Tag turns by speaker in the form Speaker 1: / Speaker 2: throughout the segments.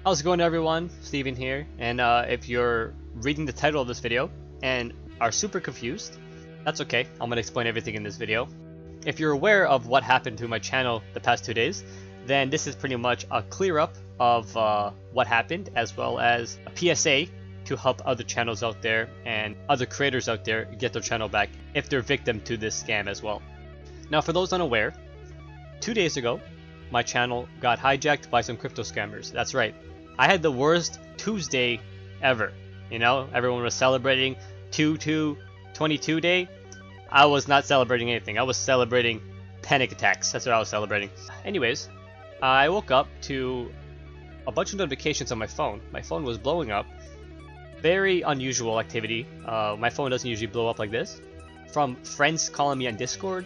Speaker 1: How's it going, everyone? Steven here, and if you're reading the title of this video and are super confused, that's okay. I'm going to explain everything in this video. If you're aware of what happened to my channel the past 2 days, then this is pretty much a clear up of what happened, as well as a PSA to help other channels out there and other creators out there get their channel back if they're victim to this scam as well. Now, for those unaware, 2 days ago, my channel got hijacked by some crypto scammers. That's right. I had the worst Tuesday ever. You know, everyone was celebrating 2/2/22 day. I was not celebrating anything. I was celebrating panic attacks. That's what I was celebrating. Anyways, I woke up to a bunch of notifications on my phone. My phone was blowing up. Very unusual activity. My phone doesn't usually blow up like this. From friends calling me on Discord,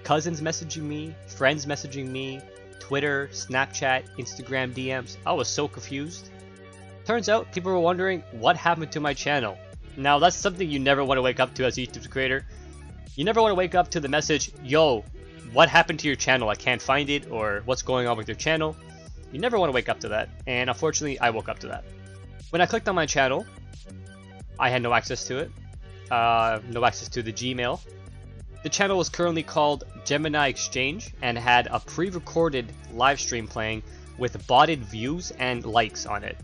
Speaker 1: cousins messaging me, friends messaging me, Twitter, Snapchat, Instagram DMs. I was so confused. Turns out people were wondering what happened to my channel. Now, that's something you never want to wake up to as a YouTube creator. You never want to wake up to the message, yo, what happened to your channel? I can't find it, or what's going on with your channel? You never want to wake up to that, and unfortunately I woke up to that. When I clicked on my channel, I had no access to it, no access to the Gmail. The channel was currently called Gemini Exchange and had a pre-recorded live stream playing with botted views and likes on it.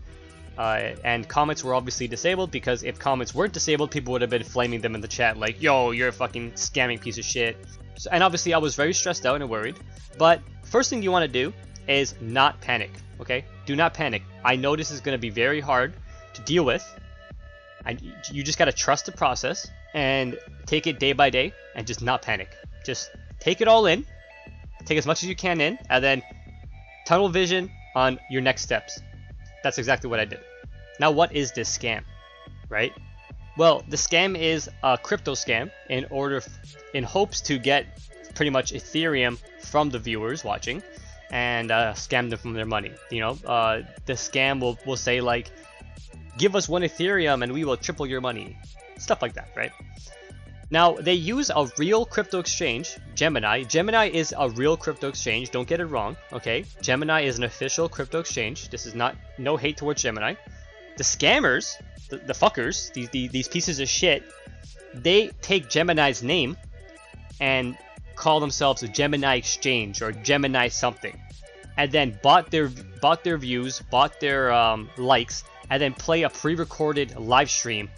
Speaker 1: And comments were obviously disabled, because if comments weren't disabled, people would have been flaming them in the chat like, yo, you're a fucking scamming piece of shit. So, and obviously I was very stressed out and worried. But first thing you want to do is not panic, okay? Do not panic. I know this is going to be very hard to deal with. And you just got to trust the process and take it day by day and just not panic. Just take it all in, take as much as you can in, and then tunnel vision on your next steps. That's exactly what I did. Now, what is this scam, right? Well, the scam is a crypto scam in hopes to get pretty much Ethereum from the viewers watching and scam them from their money. You know, the scam will say like, give us 1 Ethereum and we will triple your money. Stuff like that, right? Now, they use a real crypto exchange, Gemini. Gemini is a real crypto exchange, don't get it wrong, okay? Gemini is an official crypto exchange. This is no hate towards Gemini. The scammers, the fuckers, these pieces of shit, they take Gemini's name and call themselves a Gemini Exchange or Gemini something, and then bought their views, bought their likes, and then play a pre-recorded live stream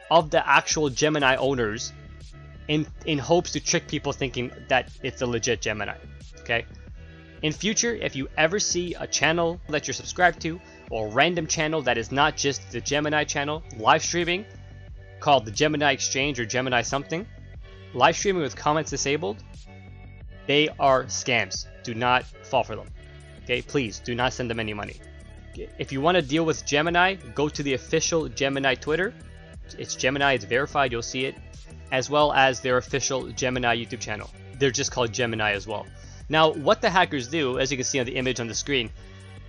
Speaker 1: of the actual Gemini owners in hopes to trick people thinking that it's a legit Gemini, okay? In future, if you ever see a channel that you're subscribed to, or a random channel that is not just the Gemini channel, live streaming, called the Gemini Exchange or Gemini something, live streaming with comments disabled, they are scams. Do not fall for them, okay? Please, do not send them any money. If you want to deal with Gemini, go to the official Gemini Twitter. It's Gemini, it's verified, you'll see it, as well as their official Gemini YouTube channel. They're just called Gemini as well. Now, what the hackers do, as you can see on the image on the screen,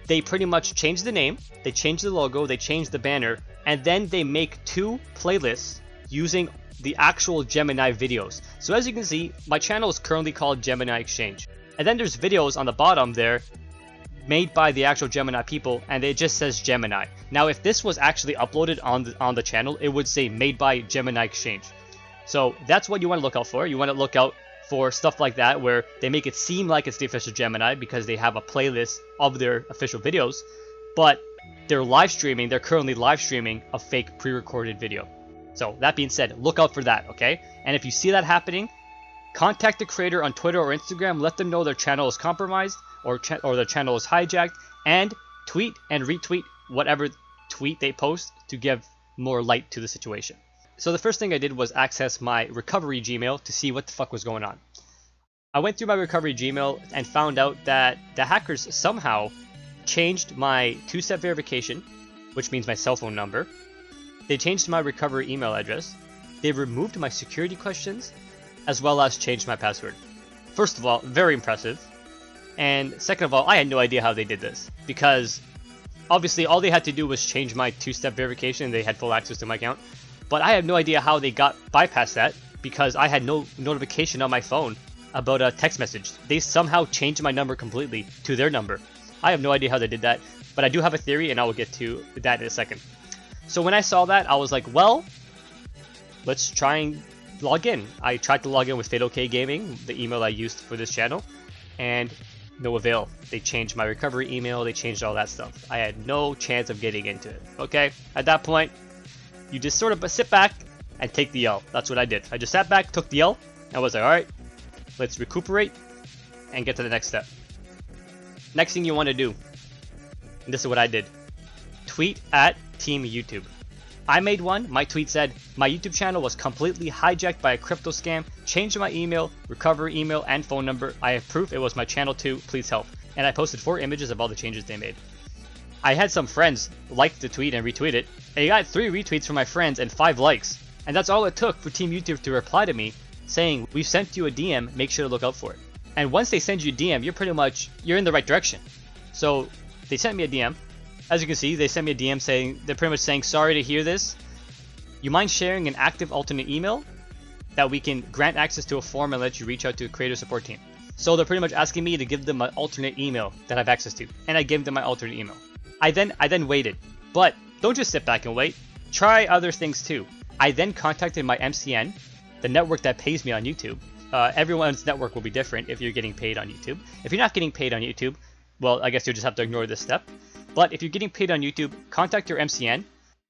Speaker 1: they pretty much change the name, they change the logo, they change the banner, and then they make 2 playlists using the actual Gemini videos. So as you can see, my channel is currently called Gemini Exchange. And then there's videos on the bottom there made by the actual Gemini people, and it just says Gemini. Now, if this was actually uploaded on the channel, it would say made by Gemini Exchange. So that's what you want to look out for. You want to look out for stuff like that where they make it seem like it's the official Gemini because they have a playlist of their official videos, but they're currently live streaming a fake pre-recorded video. So that being said, look out for that, okay? And if you see that happening, contact the creator on Twitter or Instagram, let them know their channel is compromised or their channel is hijacked, and tweet and retweet whatever tweet they post to give more light to the situation. So the first thing I did was access my recovery Gmail to see what the fuck was going on. I went through my recovery Gmail and found out that the hackers somehow changed my 2-step verification, which means my cell phone number. They changed my recovery email address. They removed my security questions, as well as changed my password. First of all, very impressive. And second of all, I had no idea how they did this, because obviously all they had to do was change my 2-step verification and they had full access to my account. But I have no idea how they bypassed that, because I had no notification on my phone about a text message. They somehow changed my number completely to their number. I have no idea how they did that. But I do have a theory, and I will get to that in a second. So when I saw that, I was like, well, let's try and log in. I tried to log in with FatalK Gaming, the email I used for this channel, and no avail. They changed my recovery email, they changed all that stuff. I had no chance of getting into it. Okay, at that point, you just sort of sit back and take the L. That's what I did. I just sat back, took the L, and was like, alright, let's recuperate and get to the next step. Next thing you want to do, and this is what I did, tweet at Team YouTube. I made one. My tweet said, my YouTube channel was completely hijacked by a crypto scam. Changed my email, recovery email, and phone number. I have proof it was my channel too. Please help. And I posted 4 images of all the changes they made. I had some friends like the tweet and retweet it. I got 3 retweets from my friends and 5 likes. And that's all it took for Team YouTube to reply to me saying, we've sent you a DM, make sure to look out for it. And once they send you a DM, you're in the right direction. So they sent me a DM. As you can see, they sent me a DM saying, they're pretty much saying, sorry to hear this. You mind sharing an active alternate email that we can grant access to a form and let you reach out to a creator support team? So they're pretty much asking me to give them an alternate email that I have access to. And I gave them my alternate email. I then waited. But don't just sit back and wait. Try other things too. I then contacted my MCN, the network that pays me on YouTube. Everyone's network will be different if you're getting paid on YouTube. If you're not getting paid on YouTube, well, I guess you'll just have to ignore this step. But if you're getting paid on YouTube, contact your MCN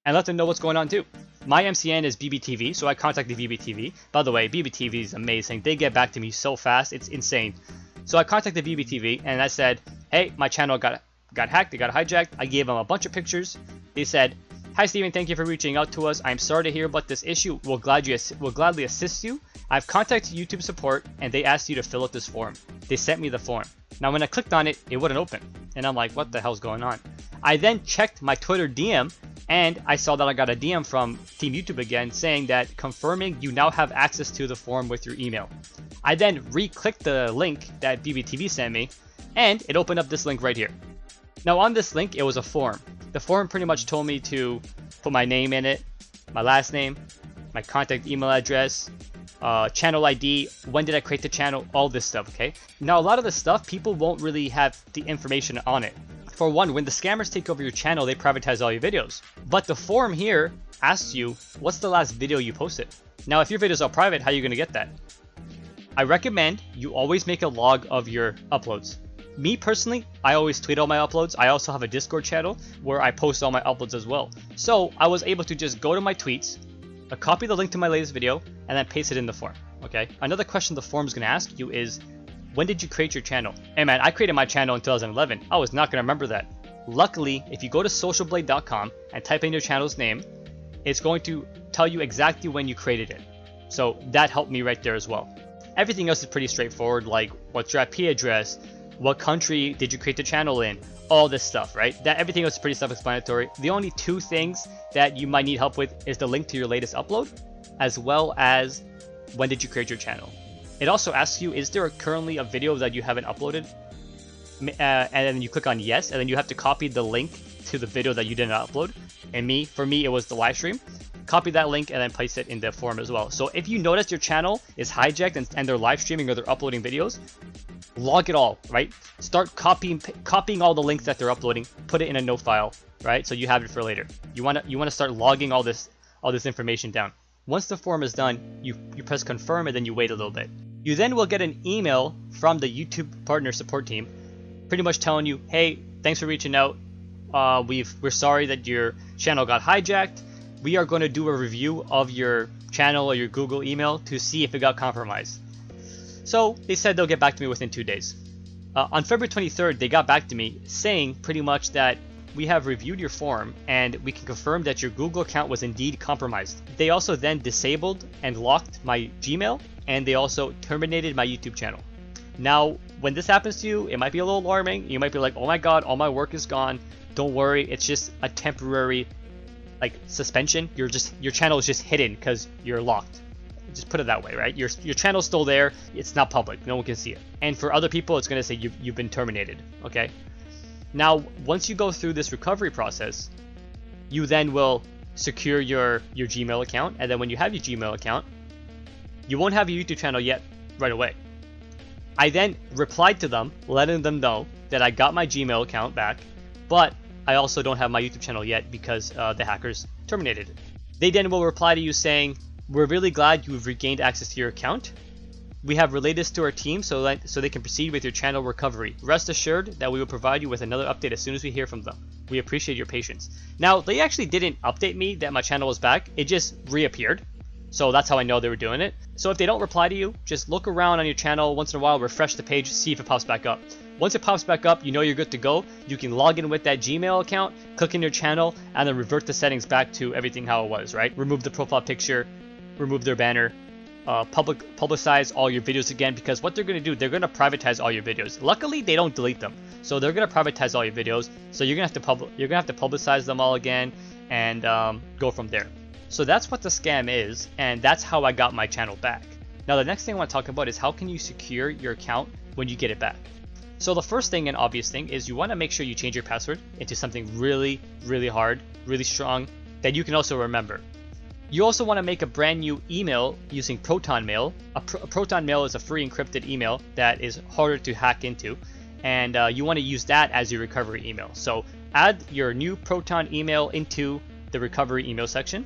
Speaker 1: and let them know what's going on too. My MCN is BBTV, so I contacted BBTV. By the way, BBTV is amazing. They get back to me so fast, it's insane. So I contacted BBTV and I said, hey, my channel got hacked, it got hijacked. I gave them a bunch of pictures. They said, hi Steven, thank you for reaching out to us. I'm sorry to hear about this issue. We'll gladly assist you. I've contacted YouTube support and they asked you to fill out this form. They sent me the form. Now when I clicked on it, it wouldn't open. And I'm like, what the hell's going on? I then checked my Twitter DM and I saw that I got a DM from Team YouTube again saying that confirming you now have access to the form with your email. I then re-clicked the link that BBTV sent me and it opened up this link right here. Now on this link, it was a form. The form pretty much told me to put my name in it, my last name, my contact email address, channel ID, when did I create the channel, all this stuff, okay? Now a lot of the stuff, people won't really have the information on it. For one, when the scammers take over your channel, they privatize all your videos. But the form here asks you, what's the last video you posted? Now if your videos are private, how are you going to get that? I recommend you always make a log of your uploads. Me personally, I always tweet all my uploads. I also have a Discord channel where I post all my uploads as well. So I was able to just go to my tweets, copy the link to my latest video, and then paste it in the form, okay? Another question the form is going to ask you is, when did you create your channel? Hey man, I created my channel in 2011. I was not going to remember that. Luckily, if you go to socialblade.com and type in your channel's name, it's going to tell you exactly when you created it. So that helped me right there as well. Everything else is pretty straightforward, like what's your IP address, what country did you create the channel in, all this stuff, right? Everything else is pretty self-explanatory. The only 2 things that you might need help with is the link to your latest upload, as well as when did you create your channel. It also asks you, is there currently a video that you haven't uploaded? And then you click on yes, and then you have to copy the link to the video that you didn't upload. And for me, it was the live stream. Copy that link and then place it in the form as well. So if you notice your channel is hijacked and they're live streaming or they're uploading videos, log it all, right? Start copying all the links that they're uploading, put it in a note file, right? So you have it for later. You want to start logging all this information down. Once the form is done, you press confirm and then you wait a little bit. You then will get an email from the YouTube partner support team, pretty much telling you, hey, thanks for reaching out. We're sorry that your channel got hijacked. We are going to do a review of your channel or your Google email to see if it got compromised. So they said they'll get back to me within 2 days. On February 23rd, they got back to me saying pretty much that we have reviewed your form and we can confirm that your Google account was indeed compromised. They also then disabled and locked my Gmail, and they also terminated my YouTube channel. Now, when this happens to you, it might be a little alarming. You might be like, oh my god, all my work is gone. Don't worry, it's just a temporary suspension. Your channel is just hidden because you're locked. Just put it that way, right? Your channel's still there. It's not public. No one can see it. And for other people, it's going to say you've been terminated, okay? Now, once you go through this recovery process, you then will secure your Gmail account. And then when you have your Gmail account, you won't have your YouTube channel yet right away. I then replied to them, letting them know that I got my Gmail account back, but I also don't have my YouTube channel yet because the hackers terminated it. They then will reply to you saying, "We're really glad you've regained access to your account. We have relayed this to our team so they can proceed with your channel recovery. Rest assured that we will provide you with another update as soon as we hear from them. We appreciate your patience." Now, they actually didn't update me that my channel was back. It just reappeared. So that's how I know they were doing it. So if they don't reply to you, just look around on your channel once in a while, refresh the page, see if it pops back up. Once it pops back up, you know you're good to go. You can log in with that Gmail account, click in your channel, and then revert the settings back to everything how it was, right? Remove the profile picture, remove their banner, publicize all your videos again, because what they're going to do, they're going to privatize all your videos. Luckily, they don't delete them, so they're going to privatize all your videos. So you're going to have to publicize them all again and go from there. So that's what the scam is, and that's how I got my channel back. Now the next thing I want to talk about is how can you secure your account when you get it back. So the first thing and obvious thing is you want to make sure you change your password into something really, really hard, really strong that you can also remember. You also want to make a brand new email using Proton Mail. Proton Mail is a free encrypted email that is harder to hack into, and you want to use that as your recovery email. So add your new Proton email into the recovery email section.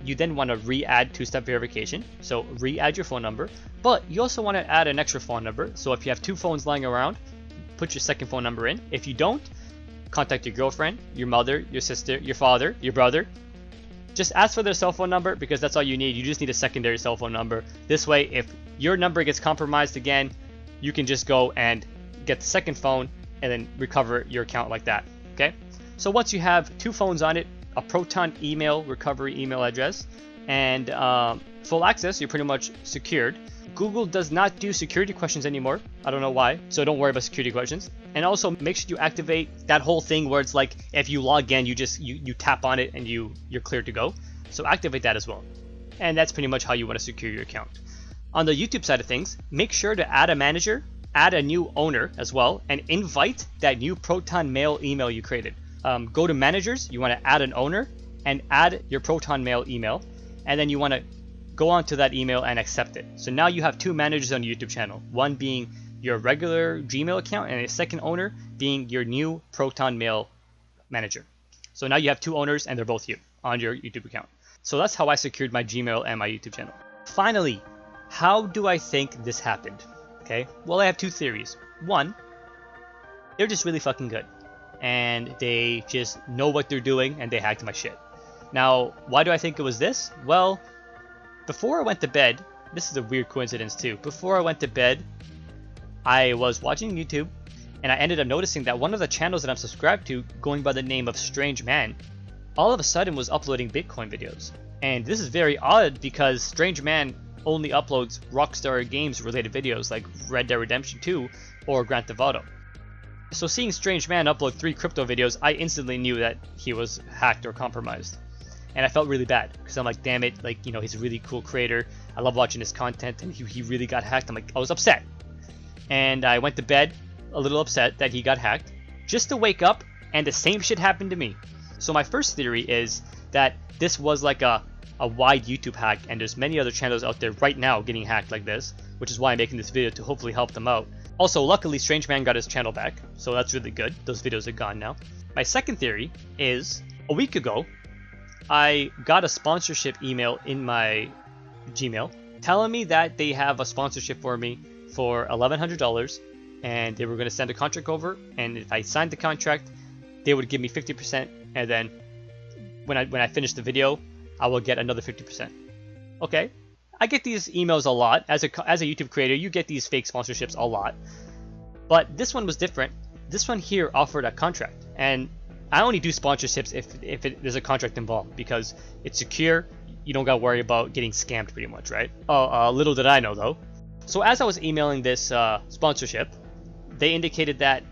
Speaker 1: You then want to re-add two-step verification, so re-add your phone number, but you also want to add an extra phone number. So if you have two phones lying around, put your second phone number in. If you don't, contact your girlfriend, your mother, your sister, your father, your brother. Just ask for their cell phone number because that's all you need. You just need a secondary cell phone number. This way, if your number gets compromised again, you can just go and get the second phone and then recover your account like that, okay? So once you have two phones on it, a Proton email recovery email address, and full access, you're pretty much secured. Google does not do security questions anymore. I don't know why, so don't worry about security questions. And also make sure you activate that whole thing where it's like if you log in, you tap on it and you're cleared to go. So activate that as well. And that's pretty much how you want to secure your account. On the YouTube side of things, make sure to add a manager, add a new owner as well, and invite that new Proton Mail email you created. Go to managers, you want to add an owner and add your Proton Mail email, and then you want to go on to that email and accept it. So now you have two managers on your YouTube channel, one being your regular Gmail account and a second owner being your new Proton Mail manager. So now you have two owners and they're both you on your YouTube account. So that's how I secured my Gmail and my YouTube channel. Finally, how do I think this happened? Okay, well, I have two theories. One, they're just really fucking good and they just know what they're doing and they hacked my shit. Now, why do I think it was this? Well, before I went to bed, this is a weird coincidence too. Before I went to bed, I was watching YouTube and I ended up noticing that one of the channels that I'm subscribed to, going by the name of Strange Man, all of a sudden was uploading Bitcoin videos. And this is very odd because Strange Man only uploads Rockstar Games related videos like Red Dead Redemption 2 or Grand Theft Auto. So seeing Strange Man upload 3 crypto videos, I instantly knew that he was hacked or compromised. And I felt really bad because I'm like, damn it, like, you know, he's a really cool creator. I love watching his content and he really got hacked. I'm like, I was upset. And I went to bed a little upset that he got hacked, just to wake up and the same shit happened to me. So my first theory is that this was like a wide YouTube hack and there's many other channels out there right now getting hacked like this, which is why I'm making this video to hopefully help them out. Also, luckily Strange Man got his channel back, so that's really good. Those videos are gone now. My second theory is a week ago, I got a sponsorship email in my Gmail telling me that they have a sponsorship for me for $1,100 and they were going to send a contract over, and if I signed the contract they would give me 50%, and then when I finish the video I will get another 50%. Okay, I get these emails a lot. As a YouTube creator, you get these fake sponsorships a lot, but this one was different. This one here offered a contract, and I only do sponsorships if there's a contract involved because it's secure. You don't got to worry about getting scammed pretty much, right? Little did I know though. So as I was emailing this sponsorship, they indicated that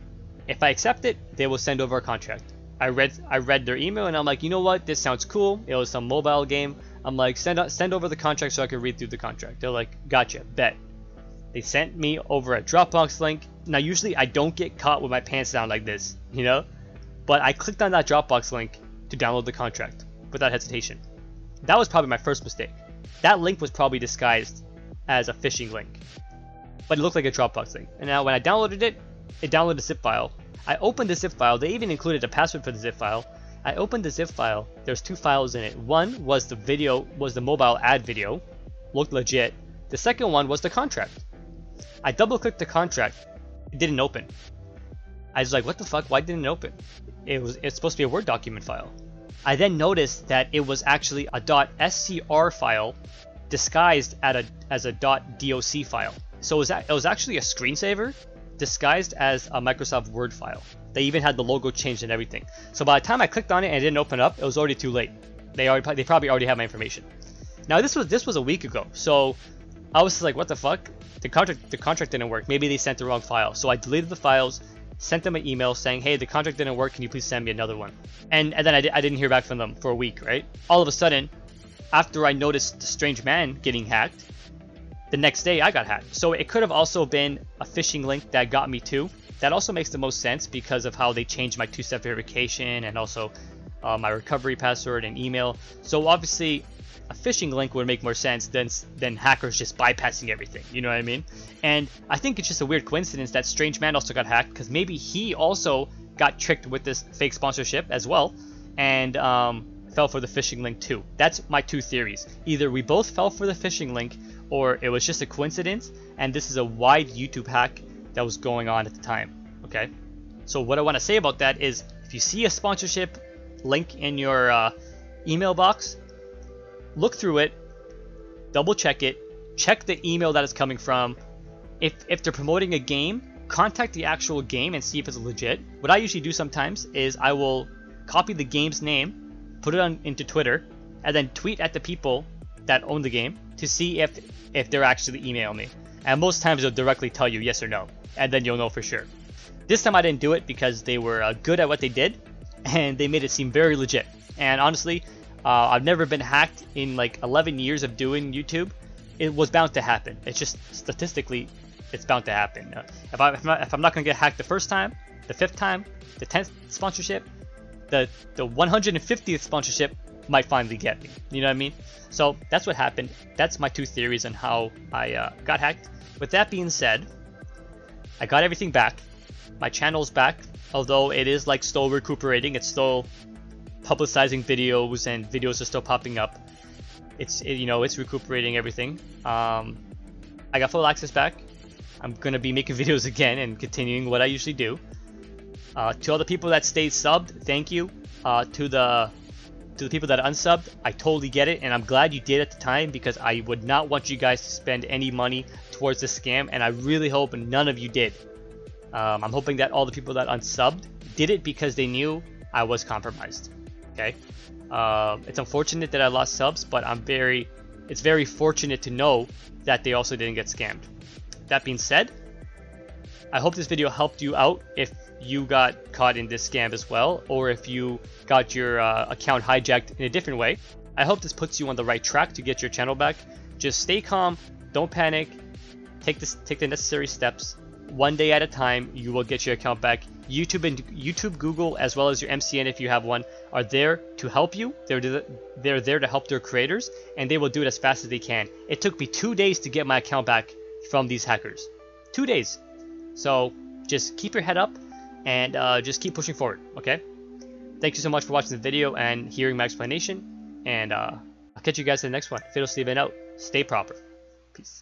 Speaker 1: if I accept it, they will send over a contract. I read their email and I'm like, you know what? This sounds cool. It was some mobile game. I'm like, send over the contract so I can read through the contract. They're like, gotcha, bet. They sent me over a Dropbox link. Now usually I don't get caught with my pants down like this, you know? But I clicked on that Dropbox link to download the contract without hesitation. That was probably my first mistake. That link was probably disguised as a phishing link, but it looked like a Dropbox link. And now when I downloaded it, it downloaded a zip file. I opened the zip file. They even included a password for the zip file. I opened the zip file. There's 2 files in it. One was the video, was the mobile ad video, looked legit. The second one was the contract. I double-clicked the contract. It didn't open. I was like, what the fuck? Why didn't it open? It's supposed to be a Word document file. I then noticed that it was actually a .scr file disguised as a .doc file. So it was actually a screensaver disguised as a Microsoft Word file. They even had the logo changed and everything. So by the time I clicked on it and it didn't open up, it was already too late. They probably already have my information. Now this was a week ago, so I was like, what the fuck? The contract didn't work. Maybe they sent the wrong file. So I deleted the files, sent them an email saying, hey, the contract didn't work. Can you please send me another one? And then I didn't hear back from them for a week, right? All of a sudden, after I noticed the strange man getting hacked, the next day I got hacked. So it could have also been a phishing link that got me too. That also makes the most sense because of how they changed my 2-step verification and also my recovery password and email. So obviously a phishing link would make more sense than hackers just bypassing everything. You know what I mean? And I think it's just a weird coincidence that strange man also got hacked because maybe he also got tricked with this fake sponsorship as well and fell for the phishing link too. That's my 2 theories. Either we both fell for the phishing link or it was just a coincidence and this is a wide YouTube hack that was going on at the time. Okay, so what I want to say about that is if you see a sponsorship link in your email box, look through it, double check it, check the email that it's coming from. If they're promoting a game, contact the actual game and see if it's legit. What I usually do sometimes is I will copy the game's name, put it into Twitter, and then tweet at the people that own the game to see if they're actually emailing me. And most times they'll directly tell you yes or no, and then you'll know for sure. This time I didn't do it because they were good at what they did, and they made it seem very legit. And honestly, I've never been hacked in like 11 years of doing YouTube. It was bound to happen. It's just statistically, it's bound to happen. If I'm not gonna get hacked the first time, the 5th time, the 10th sponsorship, the 150th sponsorship might finally get me. You know what I mean? So that's what happened. That's my 2 theories on how I got hacked. With that being said, I got everything back. My channel's back, although it is like still recuperating. It's still publicizing videos and videos are still popping up. It's recuperating everything. I got full access back. I'm gonna be making videos again and continuing what I usually do. To all the people that stayed subbed, thank you. To the people that unsubbed, I totally get it, and I'm glad you did at the time because I would not want you guys to spend any money towards this scam, and I really hope none of you did. I'm hoping that all the people that unsubbed did it because they knew I was compromised. Okay, it's unfortunate that I lost subs, but it's very fortunate to know that they also didn't get scammed. That being said, I hope this video helped you out if you got caught in this scam as well, or if you got your account hijacked in a different way. I hope this puts you on the right track to get your channel back. Just stay calm, don't panic, take the necessary steps. One day at a time, you will get your account back. YouTube, Google, as well as your MCN if you have one, are there to help you. They're there to help their creators, and they will do it as fast as they can. It took me 2 days to get my account back from these hackers. 2 days. So just keep your head up and just keep pushing forward, okay? Thank you so much for watching the video and hearing my explanation, and I'll catch you guys in the next one. Fiddle Steven out. Stay proper. Peace.